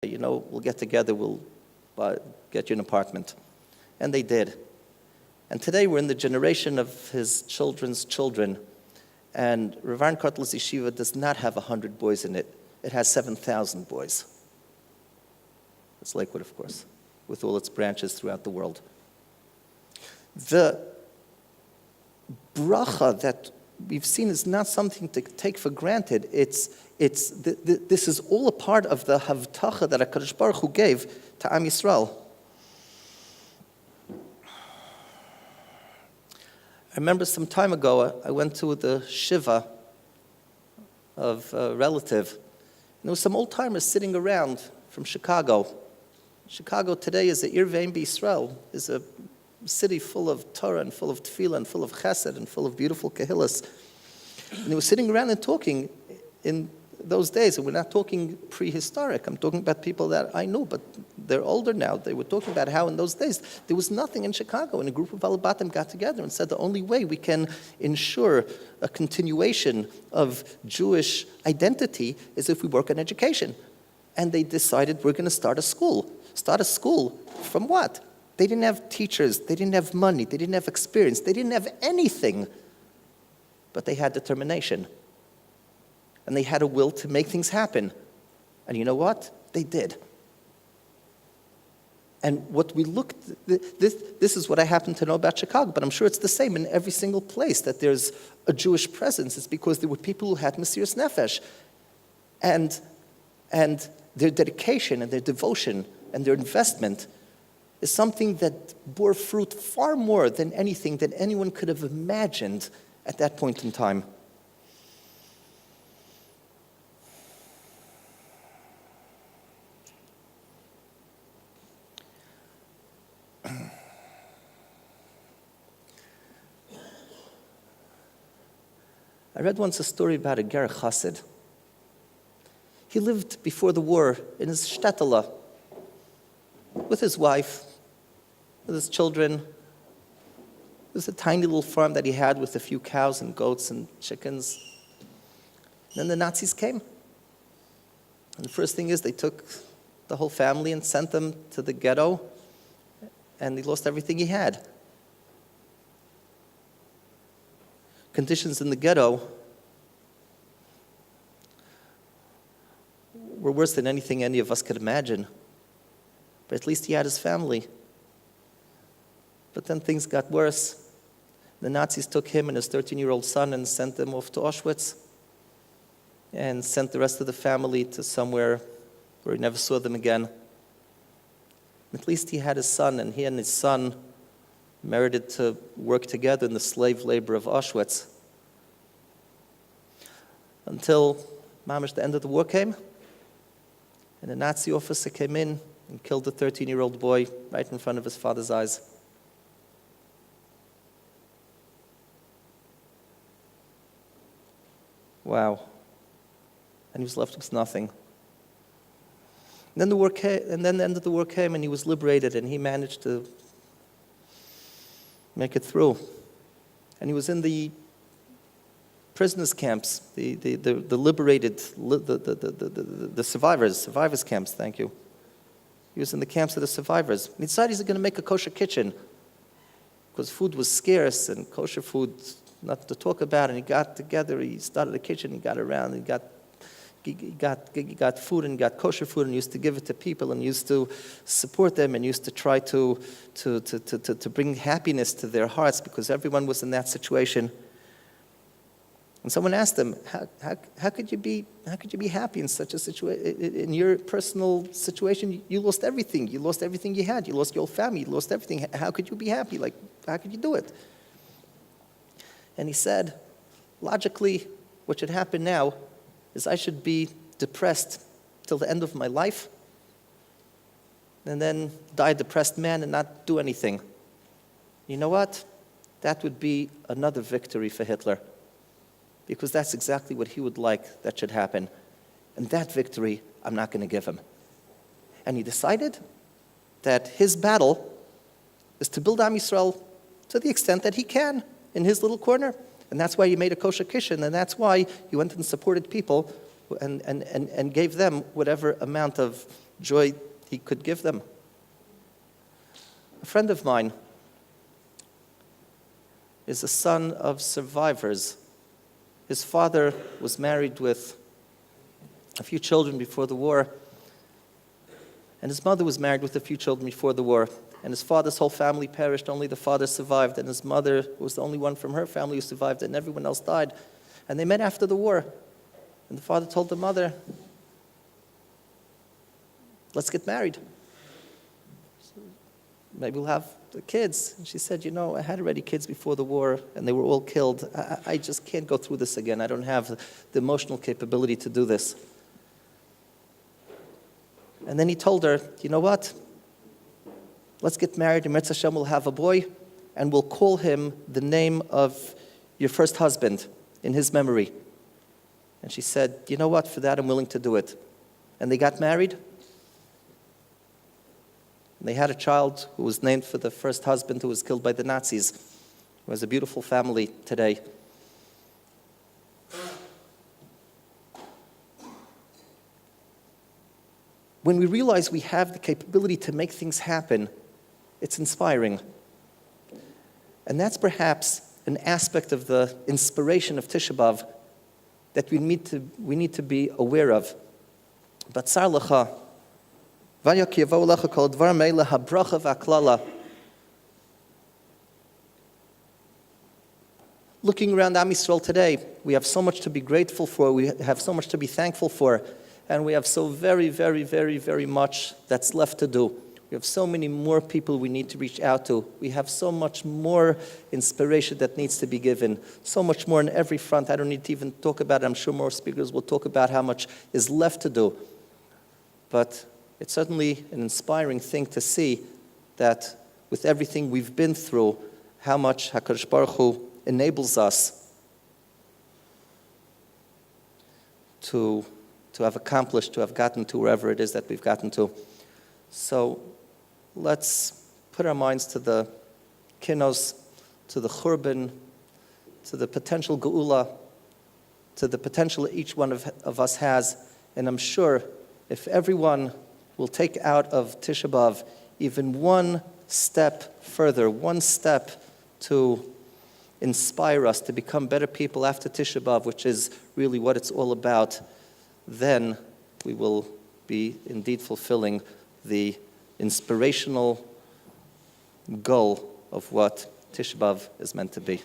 we'll get together, we'll get you an apartment. And they did. And today we're in the generation of his children's children. And Rav Aaron Kotler's yeshiva does not have 100 boys in it. It has 7,000 boys. It's Lakewood, of course, with all its branches throughout the world. The bracha that we've seen is not something to take for granted. This is all a part of the havtacha that HaKadosh Baruch Hu gave to Am Yisrael. I remember some time ago, I went to the shiva of a relative. And there were some old-timers sitting around from Chicago. Chicago today is a Ir Ve'im B'Yisrael, is a city full of Torah and full of Tefillah and full of Chesed and full of beautiful Kehillas. And they were sitting around and talking in those days. And we're not talking prehistoric. I'm talking about people that I know, but they're older now. They were talking about how in those days there was nothing in Chicago. And a group of Alabatim got together and said the only way we can ensure a continuation of Jewish identity is if we work on education. And they decided we're going to start a school. Start a school from what? They didn't have teachers, they didn't have money, they didn't have experience, they didn't have anything. But they had determination. And they had a will to make things happen. And you know what? They did. And what we looked, this is what I happen to know about Chicago, but I'm sure it's the same in every single place that there's a Jewish presence. It's because there were people who had Mesiras Nefesh. And their dedication and their devotion and their investment is something that bore fruit far more than anything that anyone could have imagined at that point in time. I read once a story about a Ger Chassid. He lived before the war in his shtetl with his wife, with his children. It was a tiny little farm that he had with a few cows and goats and chickens. Then the Nazis came. And the first thing is they took the whole family and sent them to the ghetto, and he lost everything he had. Conditions in the ghetto were worse than anything any of us could imagine. But at least he had his family. But then things got worse. The Nazis took him and his 13-year-old son and sent them off to Auschwitz and sent the rest of the family to somewhere where he never saw them again. At least he had his son, and he and his son merited to work together in the slave labor of Auschwitz. Until, mamish, the end of the war came, and a Nazi officer came in and killed the 13-year-old boy right in front of his father's eyes. Wow. And he was left with nothing. And then the war came, and then the end of the war came, and he was liberated, and he managed to make it through. And he was in the prisoners' camps, the liberated, the survivors' camps, thank you. He was in the camps of the survivors. And he decided he's going to make a kosher kitchen because food was scarce and kosher food, nothing to talk about. And he got together, he started a kitchen, he got around, he got food and got kosher food and used to give it to people and used to support them and used to try to bring happiness to their hearts because everyone was in that situation. And someone asked him, how could you be happy in such a situation? In your personal situation, you lost everything. You lost everything you had. You lost your whole family. You lost everything. How could you be happy? Like, how could you do it? And he said, logically, what should happen now is I should be depressed till the end of my life and then die a depressed man and not do anything. You know what? That would be another victory for Hitler. Because that's exactly what he would like that should happen. And that victory, I'm not going to give him. And he decided that his battle is to build Am Yisrael to the extent that he can in his little corner. And that's why he made a kosher kitchen, and that's why he went and supported people and gave them whatever amount of joy he could give them. A friend of mine is a son of survivors. His father was married with a few children before the war, and his mother was married with a few children before the war. And his father's whole family perished, only the father survived, and his mother was the only one from her family who survived, and everyone else died. And they met after the war. And the father told the mother, let's get married. Maybe we'll have the kids. And she said, I had already kids before the war, and they were all killed. I just can't go through this again. I don't have the emotional capability to do this. And then he told her, you know what? Let's get married, and Mirz Hashem will have a boy, and we'll call him the name of your first husband in his memory. And she said, you know what? For that, I'm willing to do it. And they got married. And they had a child who was named for the first husband who was killed by the Nazis. It was a beautiful family today. When we realize we have the capability to make things happen, it's inspiring. And that's perhaps an aspect of the inspiration of Tisha B'av that we need to be aware of. Batzar lecha, v'aya ki yavou lecha kol dvar me'ela habracha v'aklala. Looking around Am Yisrael today, we have so much to be grateful for, we have so much to be thankful for, and we have so very, very, very, very much that's left to do. We have so many more people we need to reach out to. We have so much more inspiration that needs to be given. So much more on every front. I don't need to even talk about it. I'm sure more speakers will talk about how much is left to do. But it's certainly an inspiring thing to see that with everything we've been through, how much HaKadosh Baruch Hu enables us to have accomplished, to have gotten to wherever it is that we've gotten to. So let's put our minds to the kinos, to the churban, to the potential geula, to the potential each one of us has. And I'm sure if everyone will take out of Tisha B'av even one step further, one step to inspire us to become better people after Tisha B'av, which is really what it's all about, then we will be indeed fulfilling the inspirational goal of what Tisha B'av is meant to be.